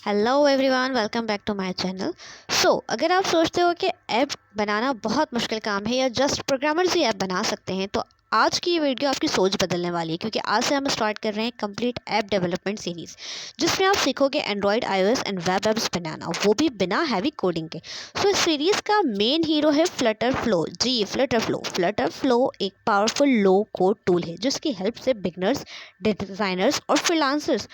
Hello everyone, welcome back to my channel. अगर आप सोचते हो कि ऐप बनाना बहुत मुश्किल काम है या जस्ट प्रोग्रामर्स ही ऐप बना सकते हैं, तो आज की ये वीडियो आपकी सोच बदलने वाली है, क्योंकि आज से हम स्टार्ट कर रहे हैं कंप्लीट ऐप डेवलपमेंट सीरीज़, जिसमें आप सीखोगे Android, iOS and web apps बनाना, वो भी बिना हैवी कोडिंग के। इस सीरीज़ का मेन हीरो है फ्लटर फ्लो। जी, फ्लटर फ्लो एक पावरफुल लो कोड टूल है, जिसकी हेल्प से बिगनर्स, डिज़ाइनर्स और फ्रीलांसर्स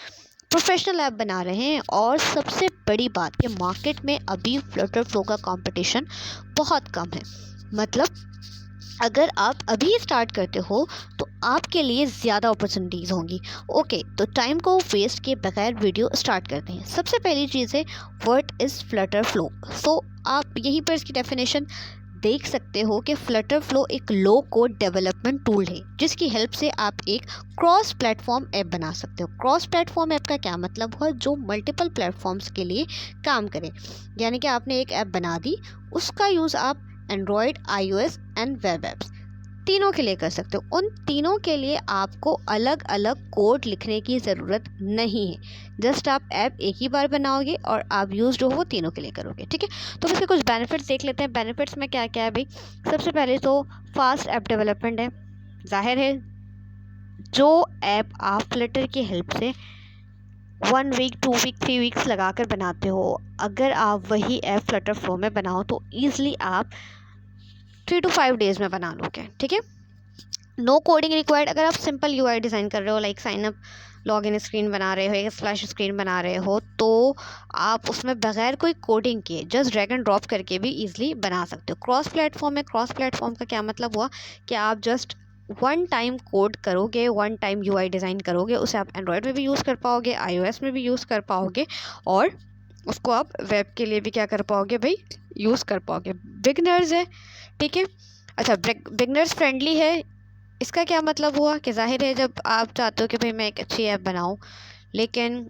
प्रोफेशनल ऐप बना रहे हैं। और सबसे बड़ी बात कि मार्केट में अभी फ्लटर फ्लो का कंपटीशन बहुत कम है। मतलब अगर आप अभी स्टार्ट करते हो तो आपके लिए ज़्यादा अपॉर्चुनिटीज़ होंगी। ओके, तो टाइम को वेस्ट किए बगैर वीडियो स्टार्ट करते हैं। सबसे पहली चीज़ है, व्हाट इज़ फ्लटर फ्लो। आप यहीं पर इसकी डेफिनेशन देख सकते हो कि फ्लटर फ्लो एक लो कोड डेवलपमेंट टूल है, जिसकी हेल्प से आप एक क्रॉस प्लेटफॉर्म ऐप बना सकते हो। क्रॉस प्लेटफॉर्म ऐप का क्या मतलब हुआ? जो मल्टीपल प्लेटफॉर्म्स के लिए काम करे। यानी कि आपने एक ऐप बना दी, उसका यूज़ आप Android, iOS and web apps तीनों के लिए कर सकते हो। उन तीनों के लिए आपको अलग अलग कोड लिखने की ज़रूरत नहीं है। जस्ट आप ऐप एक ही बार बनाओगे और आप यूज़ जो हो वो तीनों के लिए करोगे। ठीक है, तो इसके कुछ बेनिफिट्स देख लेते हैं। बेनिफिट्स में क्या क्या है भाई? सबसे पहले तो फास्ट ऐप डेवलपमेंट है। जाहिर है, जो ऐप आप फ्लटर की हेल्प से 1 वीक, 2 वीक, 3 वीक्स लगा कर बनाते हो, अगर आप वही ऐप फ्लटर फ्लो में बनाओ तो ईज़िली आप 3 to 5 डेज़ में बना लोगे। ठीक है, नो कोडिंग रिक्वायर्ड। अगर आप सिंपल यूआई डिज़ाइन कर रहे हो, like sign up login screen बना रहे हो, एक स्प्लैश स्क्रीन बना रहे हो, तो आप उसमें बगैर कोई कोडिंग किए जस्ट ड्रैग एंड ड्रॉप करके भी इजीली बना सकते हो। क्रॉस प्लेटफॉर्म है। क्रॉस प्लेटफॉर्म का क्या मतलब हुआ कि आप जस्ट वन टाइम कोड करोगे, वन टाइम यूआई डिज़ाइन करोगे, उसे आप एंड्रॉयड में भी यूज़ कर पाओगे, आईओएस में भी यूज़ कर पाओगे, और उसको आप वेब के लिए भी क्या कर पाओगे भाई? यूज़ कर पाओगे। बिगनर्स है। ठीक है, अच्छा, बिगनर्स फ्रेंडली है। इसका क्या मतलब हुआ कि जाहिर है, जब आप चाहते हो कि भाई मैं एक अच्छी ऐप बनाऊं, लेकिन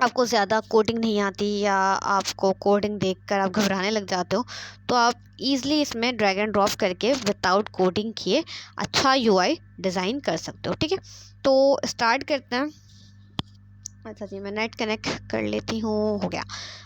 आपको ज़्यादा कोडिंग नहीं आती या आपको कोडिंग देखकर आप घबराने लग जाते हो, तो आप ईज़िली इसमें ड्रैग एंड ड्रॉप करके विदाउट कोडिंग किए अच्छा यूआई डिज़ाइन कर सकते हो। ठीक है, तो स्टार्ट करते हैं। अच्छा जी, मैं नेट कनेक्ट कर लेती हूँ। हो गया।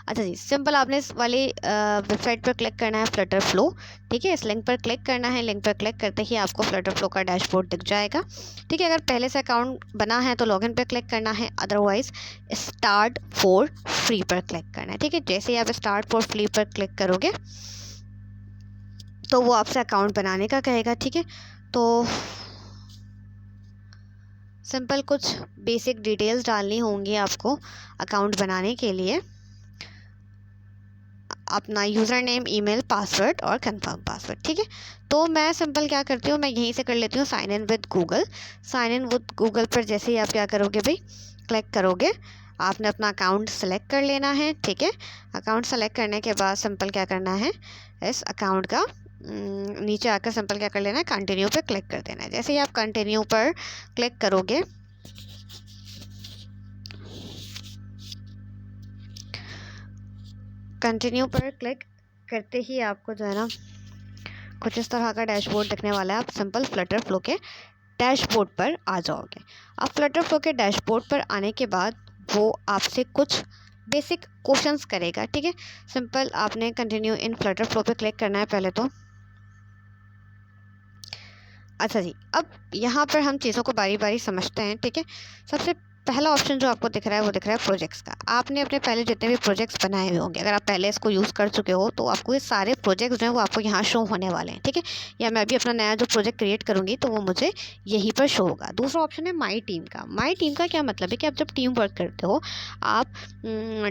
अच्छा जी, सिंपल आपने इस वाली वेबसाइट पर क्लिक करना है, फ्लटर फ्लो। ठीक है, इस लिंक पर क्लिक करना है। लिंक पर क्लिक करते ही आपको फ्लटर फ्लो का डैशबोर्ड दिख जाएगा। ठीक है, अगर पहले से अकाउंट बना है तो लॉगिन पर क्लिक करना है, अदरवाइज स्टार्ट फॉर फ्री पर क्लिक करना है। ठीक है, जैसे ही आप स्टार्ट फॉर फ्री पर क्लिक करोगे तो वो आपसे अकाउंट बनाने का कहेगा। ठीक है, तो सिंपल कुछ बेसिक डिटेल्स डालनी होंगी आपको अकाउंट बनाने के लिए। अपना यूज़र नेम, ईमेल, पासवर्ड और कंफर्म पासवर्ड। ठीक है, तो मैं सिंपल क्या करती हूँ, मैं यहीं से कर लेती हूँ sign in with Google. Sign in with Google पर जैसे ही आप क्या करोगे भाई? क्लिक करोगे, आपने अपना अकाउंट सेलेक्ट कर लेना है। ठीक है, अकाउंट सेलेक्ट करने के बाद सिंपल क्या करना है, इस अकाउंट का नीचे आकर सिंपल क्या कर लेना है, कंटिन्यू पर क्लिक कर देना है। जैसे ही आप कंटिन्यू पर क्लिक करोगे, कंटिन्यू पर क्लिक करते ही आपको जो है ना कुछ इस तरह का डैशबोर्ड दिखने वाला है। आप सिंपल फ्लटर फ्लो के डैशबोर्ड पर आ जाओगे। आप फ्लटर फ्लो के डैशबोर्ड पर आने के बाद वो आपसे कुछ बेसिक क्वेश्चंस करेगा। ठीक है, सिंपल आपने कंटिन्यू इन फ्लटर फ्लो पे क्लिक करना है पहले तो। अच्छा जी, अब यहाँ पर हम चीज़ों को बारी बारी समझते हैं। ठीक है, सबसे पहला ऑप्शन जो आपको दिख रहा है वो दिख रहा है प्रोजेक्ट्स का। आपने अपने पहले जितने भी प्रोजेक्ट्स बनाए हुए होंगे, अगर आप पहले इसको यूज़ कर चुके हो तो आपको ये सारे प्रोजेक्ट्स जो हैं वो आपको यहाँ शो होने वाले हैं। ठीक है, या मैं अभी अपना नया जो प्रोजेक्ट क्रिएट करूँगी तो वो मुझे यहीं पर शो होगा। दूसरा ऑप्शन है माई टीम का। माई टीम का क्या मतलब है कि आप जब टीम वर्क करते हो, आप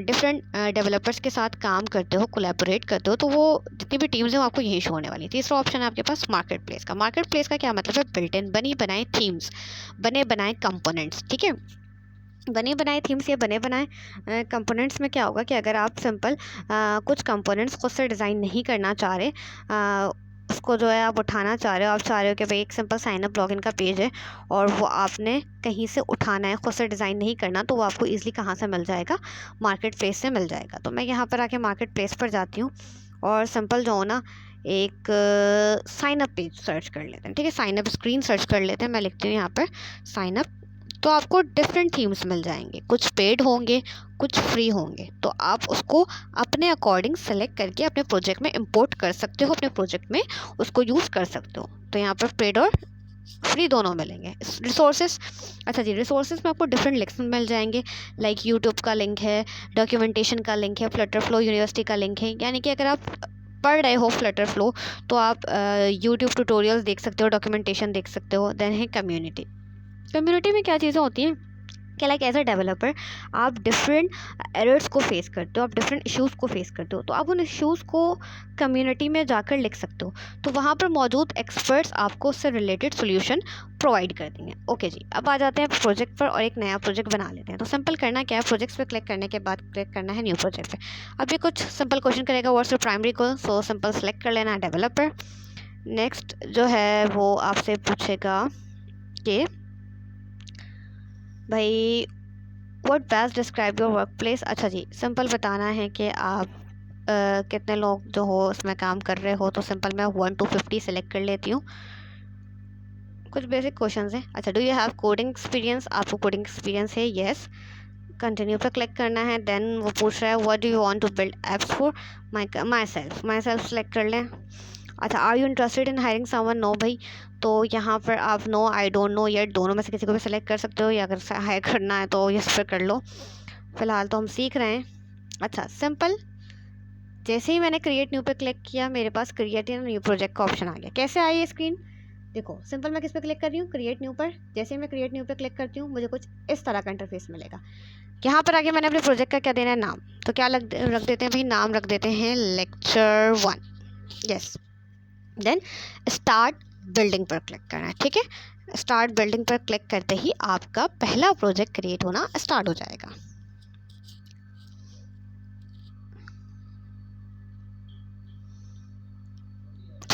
डिफरेंट डेवलपर्स के साथ काम करते हो, कोलैबोरेट करते हो, तो वो जितनी भी टीम्स हैं वो आपको यहीं शो होने वाली है। तीसरा ऑप्शन है आपके पास मार्केट प्लेस का। मार्केट प्लेस का क्या मतलब है? बिल्ट इन, बनी बनाए थीम्स, बने बनाए कंपोनेंट्स। ठीक है, बने बनाए थीम्स या बने बनाए कंपोनेंट्स में क्या होगा कि अगर आप सिंपल कुछ कंपोनेंट्स खुद से डिज़ाइन नहीं करना चाह रहे, उसको जो है आप उठाना चाह रहे हो, आप चाह रहे हो कि भाई एक सिंपल साइन अप लॉगिन का पेज है और वो आपने कहीं से उठाना है, खुद से डिज़ाइन नहीं करना, तो वो आपको ईज़िली कहाँ से मिल जाएगा? मार्केट प्लेस से मिल जाएगा। तो मैं यहाँ पर आके मार्केट प्लेस पर जाती हूँ और सिंपल जो हो ना एक साइन अप पेज सर्च कर लेते हैं। ठीक है, साइन अप स्क्रीन सर्च कर लेते हैं। मैं लिखती हूँ यहाँ पर साइन अप तो आपको डिफरेंट थीम्स मिल जाएंगे, कुछ पेड होंगे, कुछ फ्री होंगे। तो आप उसको अपने अकॉर्डिंग सेलेक्ट करके अपने प्रोजेक्ट में इंपोर्ट कर सकते हो, अपने प्रोजेक्ट में उसको यूज़ कर सकते हो। तो यहाँ पर पेड और फ्री दोनों मिलेंगे। रिसोर्सेज, अच्छा जी, रिसोर्सेज में आपको डिफरेंट लिंक्स मिल जाएंगे, लाइक यूट्यूब का लिंक है, डॉक्यूमेंटेशन का लिंक है, फ्लटर फ्लो यूनिवर्सिटी का लिंक है। यानी कि अगर आप पढ़ रहे हो फ्लटर फ्लो तो आप यूट्यूब ट्यूटोरियल्स देख सकते हो, डॉक्यूमेंटेशन देख सकते हो। देन है कम्युनिटी। कम्युनिटी में क्या चीज़ें होती हैं कि लाइक एज अ डेवलपर आप डिफरेंट एरर्स को फेस करते हो, आप डिफरेंट इश्यूज़ को फेस करते हो, तो आप उन इश्यूज़ को कम्युनिटी में जाकर लिख सकते हो। तो वहाँ पर मौजूद एक्सपर्ट्स आपको उससे रिलेटेड सोल्यूशन प्रोवाइड कर देंगे। ओके जी, अब आ जाते हैं प्रोजेक्ट पर और एक नया प्रोजेक्ट बना लेते हैं। तो सिंपल करना क्या है, प्रोजेक्ट्स पे क्लिक करने के बाद क्लिक करना है न्यू प्रोजेक्ट पे। अब ये कुछ सिंपल क्वेश्चन करेगा, what's your primary goal. So simple select कर लेना है डेवलपर। नेक्स्ट जो है वो आपसे पूछेगा कि भाई what best describe your work place. अच्छा जी, सिंपल बताना है कि आप कितने लोग जो हो उसमें काम कर रहे हो। तो सिंपल मैं 1 to 50 सेलेक्ट कर लेती हूँ। कुछ बेसिक क्वेश्चंस हैं। अच्छा, do you have coding experience. आपको कोडिंग एक्सपीरियंस है, येस। कंटिन्यू पर क्लिक करना है। देन वो पूछ रहा है what do you want to build apps for. Myself select कर लें। अच्छा, are you interested in hiring someone. No भाई। तो यहाँ पर आप no, I don't know, yet, दोनों में से किसी को भी सिलेक्ट कर सकते हो, या अगर हायर करना है तो यस पर कर लो। फिलहाल तो हम सीख रहे हैं। अच्छा, सिंपल जैसे ही मैंने क्रिएट न्यू पे क्लिक किया, मेरे पास क्रिएट न्यू प्रोजेक्ट का ऑप्शन आ गया। कैसे आई ये स्क्रीन, देखो सिंपल मैं किस पे क्लिक कर रही हूँ, क्रिएट न्यू पर। जैसे ही मैं क्रिएट न्यू पे क्लिक करती हूँ मुझे कुछ इस तरह का इंटरफेस मिलेगा। यहाँ पर आगे मैंने अपने प्रोजेक्ट का क्या देना है, नाम। तो क्या रख देते हैं भाई, नाम रख देते हैं lecture 1। Yes. Then start building पर क्लिक करना है। ठीक है, स्टार्ट बिल्डिंग पर क्लिक करते ही आपका पहला प्रोजेक्ट क्रिएट होना स्टार्ट हो जाएगा।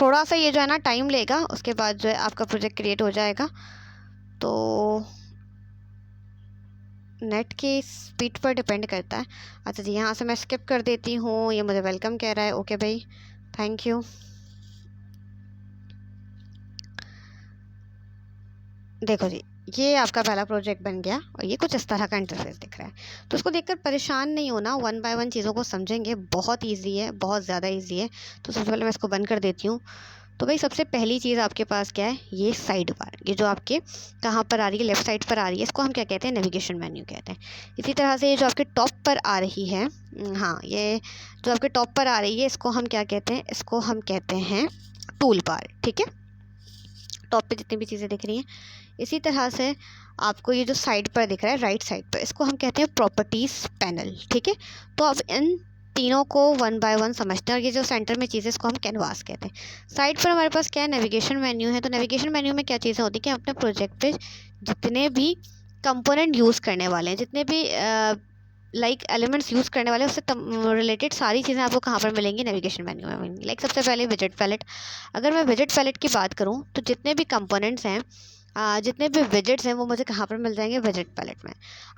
थोड़ा सा ये जो है ना टाइम लेगा, उसके बाद जो है आपका प्रोजेक्ट क्रिएट हो जाएगा। तो नेट की स्पीड पर डिपेंड करता है। अच्छा जी, यहाँ से मैं स्किप कर देती हूँ, ये मुझे वेलकम कह रहा है। ओके भाई, थैंक यू। देखो जी, ये आपका पहला प्रोजेक्ट बन गया और ये कुछ इस तरह का इंटरफेस दिख रहा है। तो उसको देखकर परेशान नहीं होना, वन बाय वन चीज़ों को समझेंगे। बहुत ईजी है, बहुत ज़्यादा ईजी है। तो सबसे पहले मैं इसको बंद कर देती हूँ। तो भाई सबसे पहली चीज़ आपके पास क्या है, ये साइड बार, ये जो आपके कहाँ पर आ रही है, लेफ्ट साइड पर आ रही है, इसको हम क्या कहते हैं, नेविगेशन मेन्यू कहते हैं। इसी तरह से ये जो आपके टॉप पर आ रही है, हाँ, ये जो आपके टॉप पर आ रही है इसको हम क्या कहते हैं, इसको हम कहते हैं टूल बार। ठीक है, टॉप पे जितनी भी चीज़ें दिख रही हैं। इसी तरह से आपको ये जो साइड पर दिख रहा है, राइट साइड पर, इसको हम कहते हैं प्रॉपर्टीज़ पैनल। ठीक है, तो अब इन तीनों को वन बाय वन समझते हैं। और ये जो सेंटर में चीज़ है इसको हम कैनवास कहते हैं। साइड पर हमारे पास क्या है, नेविगेशन मेन्यू है। तो नेविगेशन मेन्यू में क्या चीज़ें होती हैं कि अपने प्रोजेक्ट पे जितने भी कंपोनेंट यूज़ करने वाले हैं, जितने भी लाइक एलिमेंट्स यूज़ करने वाले हैं, उससे रिलेटेड सारी चीज़ें आपको कहाँ पर मिलेंगी, नेविगेशन मेन्यू में मिलेंगी। लाइक सबसे पहले विजेट पैलेट। अगर मैं विजेट पैलेट की बात करूँ तो जितने भी कंपोनेंट्स हैं, जितने भी विजेट्स हैं, वो मुझे कहाँ पर मिल जाएंगे, विजेट पैलेट में।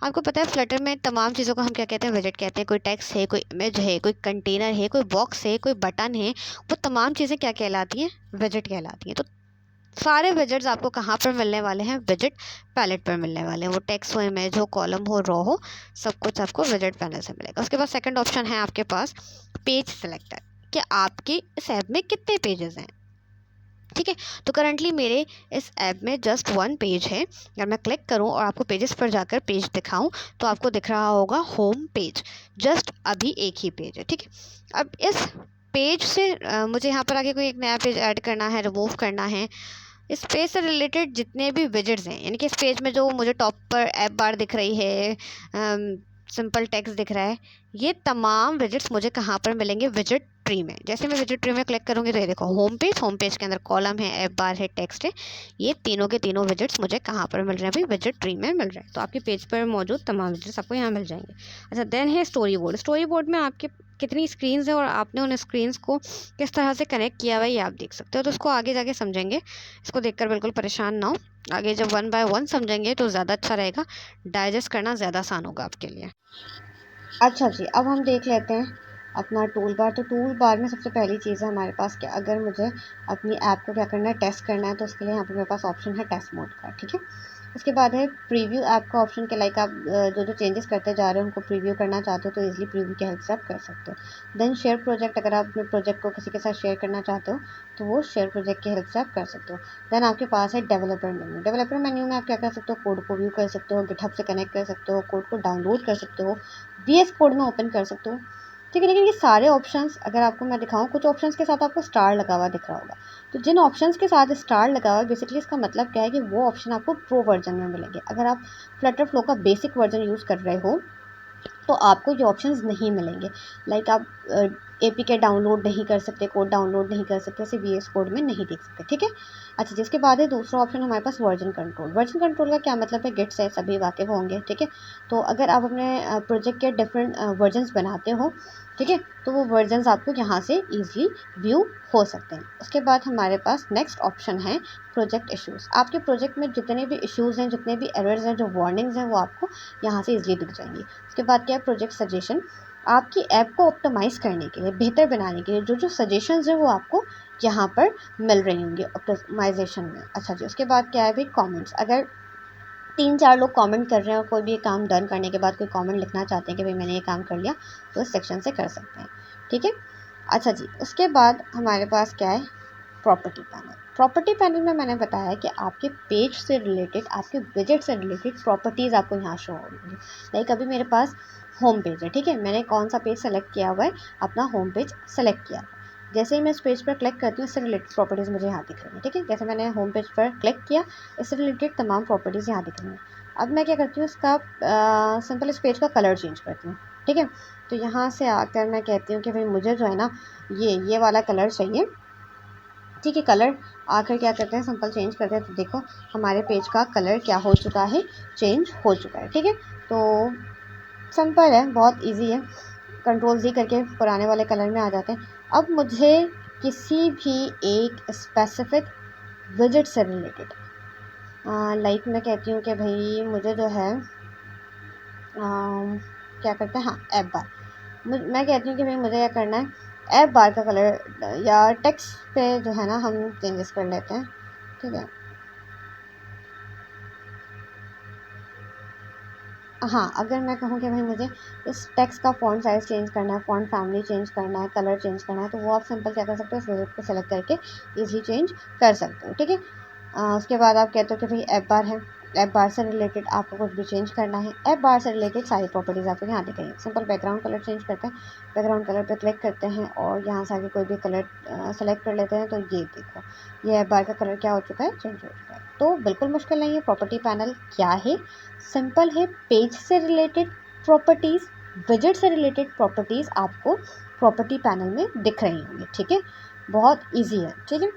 आपको पता है फ्लटर में तमाम चीज़ों को हम क्या कहते हैं, विजेट कहते हैं। कोई टेक्स्ट है, कोई इमेज है, कोई कंटेनर है, कोई बॉक्स है, कोई बटन है, वो तमाम चीज़ें क्या कहलाती हैं, विजेट कहलाती हैं। तो सारे विजेट्स आपको कहाँ पर मिलने वाले हैं, विजेट पैलेट पर मिलने वाले हैं। वो टेक्स्ट हो, इमेज हो, कॉलम हो, रो हो, सब कुछ आपको विजेट पैनल से मिलेगा। उसके बाद सेकंड ऑप्शन है आपके पास पेज सेलेक्टर, कि आपके इस ऐप में कितने पेजेस हैं। ठीक है, तो करंटली मेरे इस ऐप में जस्ट 1 पेज है। अगर मैं क्लिक करूं और आपको पेजेस पर जाकर पेज दिखाऊं तो आपको दिख रहा होगा होम पेज, जस्ट अभी एक ही पेज है। ठीक है, अब इस पेज से मुझे यहाँ पर आगे कोई एक नया पेज ऐड करना है, रिमूव करना है। इस पेज से रिलेटेड जितने भी विजेट्स हैं, यानी कि इस पेज में जो मुझे टॉप पर ऐप बार दिख रही है, सिंपल टेक्स्ट दिख रहा है, ये तमाम विजेट्स मुझे कहाँ पर मिलेंगे, विजेट ट्री में। जैसे मैं विजेट ट्री में क्लिक करूँगी तो ये देखो होम पेज के अंदर कॉलम है, ऐप बार है, टेक्स्ट है। ये तीनों के तीनों विजेट्स मुझे कहाँ पर मिल रहे हैं भाई, विजेट ट्री में मिल रहे हैं। तो आपके पेज पर मौजूद तमाम विजेट्स आपको यहाँ मिल जाएंगे। अच्छा, देन है स्टोरी बोर्ड। स्टोरी बोर्ड में आपके कितनी स्क्रीन्स हैं और आपने उन स्क्रीन्स को किस तरह से कनेक्ट किया हुआ है, ये आप देख सकते हो। तो उसको आगे जाके समझेंगे, इसको देखकर बिल्कुल परेशान ना हो। आगे जब वन बाय वन समझेंगे तो ज़्यादा अच्छा रहेगा, डाइजेस्ट करना ज़्यादा आसान होगा आपके लिए। अच्छा जी, अब हम देख लेते हैं अपना टूल बार। तो टूल बार में सबसे पहली चीज़ है हमारे पास कि अगर मुझे अपनी ऐप को क्या करना है, टेस्ट करना है, तो उसके लिए यहाँ पर मेरे पास ऑप्शन है टेस्ट मोड का। ठीक है, उसके बाद है प्रीव्यू ऐप का ऑप्शन के लाइक आप जो जो चेंजेस करते जा रहे हो उनको प्रीव्यू करना चाहते हो तो इजीली प्रीव्यू की हेल्प से आप कर सकते हो। देन शेयर प्रोजेक्ट, अगर आप अपने प्रोजेक्ट को किसी के साथ शेयर करना चाहते हो तो वो शेयर प्रोजेक्ट की हेल्प से आप कर सकते हो। देन आपके पास है डेवलपर मेन्यू। डेवलपर मेन्यू में आप क्या कर सकते हो, कोड को व्यू कर सकते हो, गिटहब से कनेक्ट कर सकते हो, कोड को डाउनलोड कर सकते हो, VS कोड में ओपन कर सकते हो। ठीक है, लेकिन ये सारे ऑप्शंस अगर आपको मैं दिखाऊं, कुछ ऑप्शंस के साथ आपको स्टार लगा हुआ दिख रहा होगा। तो जिन ऑप्शंस के साथ स्टार लगा हुआ है बेसिकली इसका मतलब क्या है कि वो ऑप्शन आपको प्रो वर्जन में मिलेंगे। अगर आप फ्लटर फ्लो का बेसिक वर्जन यूज़ कर रहे हो तो आपको ये ऑप्शंस नहीं मिलेंगे। लाइक आप APK डाउनलोड नहीं कर सकते, कोड डाउनलोड नहीं कर सकते, ऐसे VS कोड में नहीं देख सकते। ठीक है, अच्छा जिसके बाद है दूसरा ऑप्शन हमारे पास वर्जन कंट्रोल। वर्जन कंट्रोल का क्या मतलब है, गिट से सभी वाकिफ़ होंगे। ठीक है, तो अगर आप अपने प्रोजेक्ट के डिफरेंट वर्जन्स बनाते हो, ठीक है, तो वो वर्जन्स आपको यहाँ से ईजिली व्यू हो सकते हैं। उसके बाद हमारे पास नेक्स्ट ऑप्शन है प्रोजेक्ट इश्यूज़। आपके प्रोजेक्ट में जितने भी इश्यूज़ हैं, जितने भी एरर्स हैं, जो वार्निंग्स हैं, वो आपको यहाँ से ईजिली दिख जाएंगी। उसके बाद क्या है प्रोजेक्ट सजेशन। आपकी ऐप को ऑप्टिमाइज़ करने के लिए, बेहतर बनाने के लिए जो जो सजेशंस हैं वो आपको यहाँ पर मिल रही होंगी ऑप्टिमाइजेशन में। अच्छा जी, उसके बाद क्या है भाई कमेंट्स। अगर 3-4 लोग कमेंट कर रहे हैं और कोई भी काम डन करने के बाद कोई कमेंट लिखना चाहते हैं कि भाई मैंने ये काम कर लिया, तो इस सेक्शन से कर सकते हैं। ठीक है, अच्छा जी, उसके बाद हमारे पास क्या है प्रॉपर्टी पैनल। प्रॉपर्टी पैनल में मैंने बताया कि आपके पेज से रिलेटेड, आपके विजेट से रिलेटेड प्रॉपर्टीज़ आपको यहाँ शो होंगी। लाइक अभी मेरे पास होम पेज है। ठीक है, मैंने कौन सा पेज सेलेक्ट किया हुआ है, अपना होम पेज सेलेक्ट किया। जैसे ही मैं इस पेज पर क्लिक करती हूँ इससे रिलेटेड प्रॉपर्टीज़ मुझे यहाँ दिख रही हैं। ठीक है, जैसे मैंने होम पेज पर क्लिक किया, इससे रिलेटेड तमाम प्रॉपर्टीज़ यहाँ दिख रही हैं। अब मैं क्या करती हूँ, इसका सिंपल इस पेज का कलर चेंज करती हूँ। ठीक है, तो यहाँ से आकर मैं कहती हूँ कि भाई मुझे जो है ना ये वाला कलर चाहिए। ठीक है, कलर आकर क्या करते हैं, सिंपल चेंज करते हैं। तो देखो हमारे पेज का कलर क्या हो चुका है, चेंज हो चुका है। ठीक है, तो सिंपल है, बहुत इजी है। कंट्रोल Z करके पुराने वाले कलर में आ जाते हैं। अब मुझे किसी भी एक स्पेसिफिक विजेट से रिलेटेड लाइक मैं कहती हूँ कि भाई मुझे जो है क्या करते हैं, हाँ ऐप बार। मैं कहती हूँ कि भाई मुझे क्या करना है, ऐप बार का कलर या टेक्स्ट पे जो है ना हम चेंजेस कर लेते हैं। ठीक है, हाँ अगर मैं कहूँ कि भाई मुझे इस टेक्स्ट का फ़ॉन्ट साइज़ चेंज करना है, फ़ॉन्ट फैमिली चेंज करना है, कलर चेंज करना है, तो वो आप सिंपल क्या कर सकते हो, इस विजेट को सेलेक्ट करके ईज़िली चेंज कर सकते हो। ठीक है, उसके बाद आप कहते हो कि भाई ऐप बार है, ऐप बार से रिलेटेड आपको कुछ भी चेंज करना है, ऐप बार से रिलेटेड सारी प्रॉपर्टीज़ आपको यहाँ दिख रही हैं। सिंपल बैकग्राउंड कलर चेंज करते हैं, बैकग्राउंड कलर पे क्लिक करते हैं और यहाँ से आगे कोई भी कलर सेलेक्ट कर लेते हैं। तो ये देखो ये ऐप बार का कलर क्या हो चुका है, चेंज हो चुका है। तो बिल्कुल मुश्किल नहीं है। प्रॉपर्टी पैनल क्या है, सिंपल है। पेज से रिलेटेड प्रॉपर्टीज़, विजेट से रिलेटेड प्रॉपर्टीज़ आपको प्रॉपर्टी पैनल में दिख रही होंगी। ठीक है, बहुत इजी है। ठीक है,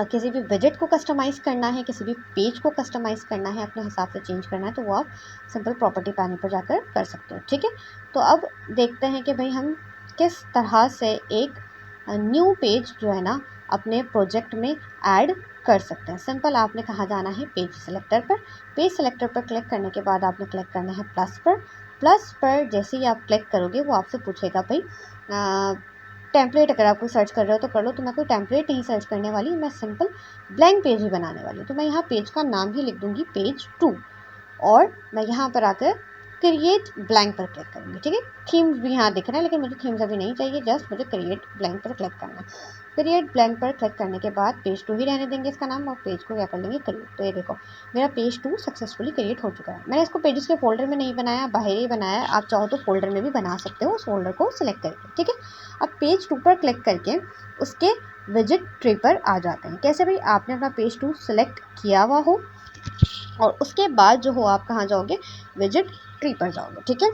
किसी भी विजेट को कस्टमाइज़ करना है, किसी भी पेज को कस्टमाइज़ करना है, अपने हिसाब से चेंज करना है, तो वो आप सिंपल प्रॉपर्टी पैनल पर जाकर कर सकते हो। ठीक है, तो अब देखते हैं कि भाई हम किस तरह से एक न्यू पेज जो है ना अपने प्रोजेक्ट में ऐड कर सकते हैं। सिंपल आपने कहाँ जाना है, पेज सेलेक्टर पर। पेज सेलेक्टर पर क्लिक करने के बाद आपने क्लिक करना है प्लस पर। प्लस पर जैसे ही आप क्लिक करोगे वो आपसे पूछेगा भाई टेम्पलेट, अगर आप कोई सर्च कर रहे हो तो कर लो। तो मैं कोई टेम्पलेट नहीं सर्च करने वाली, मैं सिंपल ब्लैंक पेज ही बनाने वाली हूँ। तो मैं यहाँ पेज का नाम ही लिख दूँगी पेज 2 और मैं यहाँ पर आकर क्रिएट ब्लैंक पर क्लिक करूँगी। ठीक है, थीम्स भी यहाँ दिख रहे हैं लेकिन मुझे थीम्स अभी नहीं चाहिए, जस्ट मुझे क्रिएट ब्लैंक पर क्लिक करना है। क्रिएट ब्लैंक पर क्लिक करने के बाद पेज 2 ही रहने देंगे इसका नाम, और पेज को क्या कर लेंगे क्रिएट। तो ये देखो मेरा पेज 2 सक्सेसफुली क्रिएट हो चुका है। मैंने इसको पेजेस के फोल्डर में नहीं बनाया, बाहर ही बनाया है। आप चाहो तो फोल्डर में भी बना सकते हो, उस फोल्डर को सिलेक्ट करके। ठीक है, अब पेज 2 पर क्लिक करके उसके विजेट ट्री पर आ जाते हैं। कैसे भाई, आपने अपना पेज 2 सिलेक्ट किया हुआ हो और उसके बाद जो हो आप कहाँ जाओगे, विजेट ट्री पर जाओगे। ठीक है,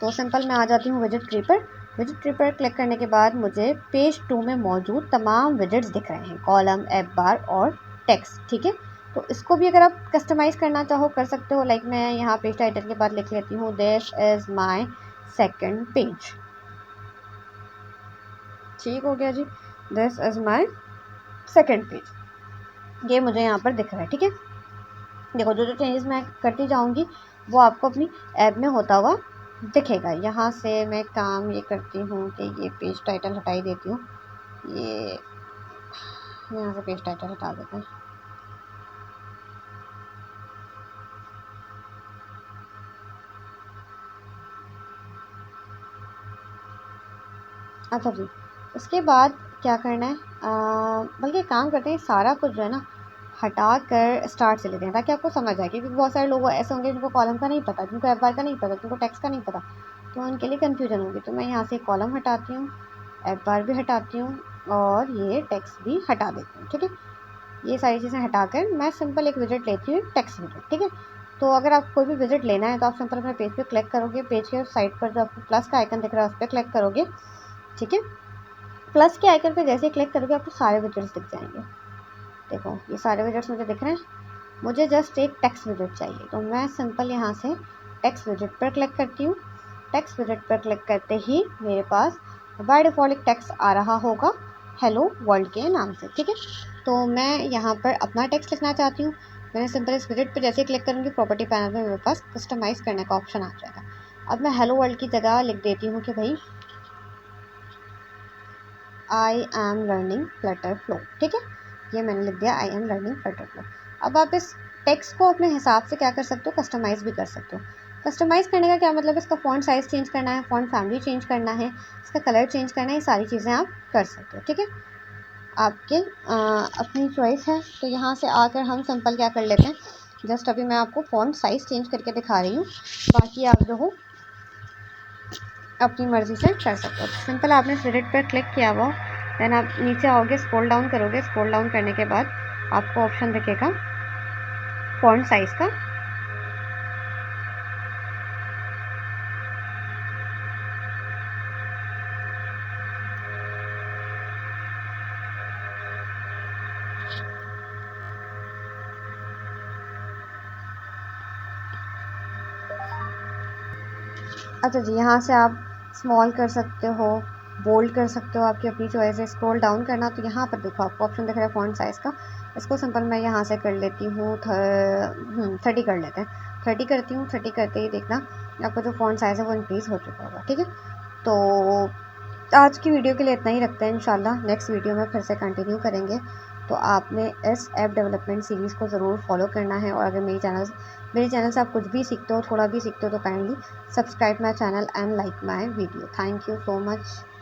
तो सिंपल मैं आ जाती हूँ विजेट ट्री पर। विजेट ट्री पर क्लिक करने के बाद मुझे पेज 2 में मौजूद तमाम विजेट्स दिख रहे हैं, कॉलम, ऐप बार और टेक्स्ट। ठीक है, तो इसको भी अगर आप कस्टमाइज़ करना चाहो कर सकते हो। लाइक मैं यहाँ पेज टाइटल के बाद लिख लेती हूँ this is my second page. ठीक हो गया जी, this is my second page, ये मुझे यहाँ पर दिख रहा है। ठीक है, देखो जो जो चेंजेस मैं करती जाऊँगी वो आपको अपनी ऐप में होता हुआ दिखेगा। यहाँ से मैं काम ये करती हूँ कि ये पेज टाइटल हटा ही देती हूँ, ये यहाँ से पेज टाइटल हटा देते हैं। अच्छा जी, उसके बाद क्या करना है, बल्कि काम करते हैं सारा कुछ जो है ना हटा कर स्टार्ट से लेते हैं ताकि आपको समझ आए, क्योंकि बहुत सारे लोग ऐसे होंगे जिनको कॉलम का नहीं पता, जिनको एफ बार का नहीं पता, जिनको टेक्स्ट का नहीं पता, तो उनके लिए कन्फ्यूजन होगी। तो मैं यहाँ से कॉलम हटाती हूँ, एफ बार भी हटाती हूँ और ये टेक्स्ट भी हटा देती हूँ। ठीक है, ये सारी चीज़ें हटाकर मैं सिंपल एक विजिट लेती हूँ, टेक्स्ट विजिट। ठीक है, तो अगर आप कोई भी विजिट लेना है तो आप सिंपल अपने पेज पे क्लिक करोगे, पेज के साइड पर जो आपको प्लस का आइकन दिख रहा है उस पर क्लिक करोगे। ठीक है, प्लस के आइकन पे जैसे ही क्लिक करोगे आपको सारे विजिट्स दिख जाएंगे। देखो ये सारे विजिट्स मुझे दिख रहे हैं, मुझे जस्ट एक टेक्स्ट विजिट चाहिए, तो मैं सिंपल यहाँ से टेक्स्ट विजिट पर क्लिक करती हूँ। टेक्स्ट विजिट पर क्लिक करते ही मेरे पास बाय डिफ़ॉल्ट एक टेक्स्ट आ रहा होगा हेलो वर्ल्ड के नाम से। ठीक है, तो मैं यहाँ पर अपना टेक्स्ट लिखना चाहती हूँ। मैंने सिंपल इस विजिट पर जैसे ही क्लिक करूँगी प्रॉपर्टी पैनल में मेरे पास कस्टमाइज़ करने का ऑप्शन आ जाएगा। अब मैं हेलो वर्ल्ड की जगह लिख देती हूँ कि भाई I am learning Flutter flow. ठीक है, ये मैंने लिख दिया I am learning Flutter flow. अब आप इस टेक्स्ट को अपने हिसाब से क्या कर सकते हो, कस्टमाइज़ भी कर सकते हो। कस्टमाइज़ करने का क्या मतलब है, इसका फ़ॉन्ट साइज़ चेंज करना है, फ़ॉन्ट फैमिली चेंज करना है, इसका कलर चेंज करना है, ये सारी चीज़ें आप कर सकते हो। ठीक है, आपके अपनी चॉइस है। तो यहाँ से आकर हम सिंपल क्या कर लेते हैं, जस्ट अभी मैं आपको फ़ॉन्ट साइज़ चेंज करके दिखा रही हूँ, बाकी आप जो हो अपनी मर्ज़ी से कर सकते हो। सिंपल आपने विजिट पर क्लिक किया हुआ, देन आप नीचे आओगे, स्क्रॉल डाउन करोगे, स्क्रॉल डाउन करने के बाद आपको ऑप्शन दिखेगा फ़ॉन्ट साइज़ का। अच्छा जी, यहाँ से आप स्मॉल कर सकते हो, बोल्ड कर सकते हो, आपकी अपनी चॉइस है। स्क्रॉल डाउन करना तो यहाँ पर देखो आपको ऑप्शन दिख रहा है फ़ॉन्ट साइज़ का, इसको सिंपल मैं यहाँ से कर लेती हूँ 30 कर लेते हैं। 30 करती हूँ, 30 करते ही देखना आपको जो फ़ॉन्ट साइज़ है वो इंक्रीज़ हो चुका होगा। ठीक है, तो आज की वीडियो के लिए इतना ही रखते हैं, इंशाल्लाह नेक्स्ट वीडियो में फिर से कंटिन्यू करेंगे। तो आपने इस ऐप डेवलपमेंट सीरीज़ को ज़रूर फॉलो करना है, और अगर मेरे चैनल से आप कुछ भी सीखते हो, थोड़ा भी सीखते हो, तो kindly subscribe my channel and like my video. Thank you so much.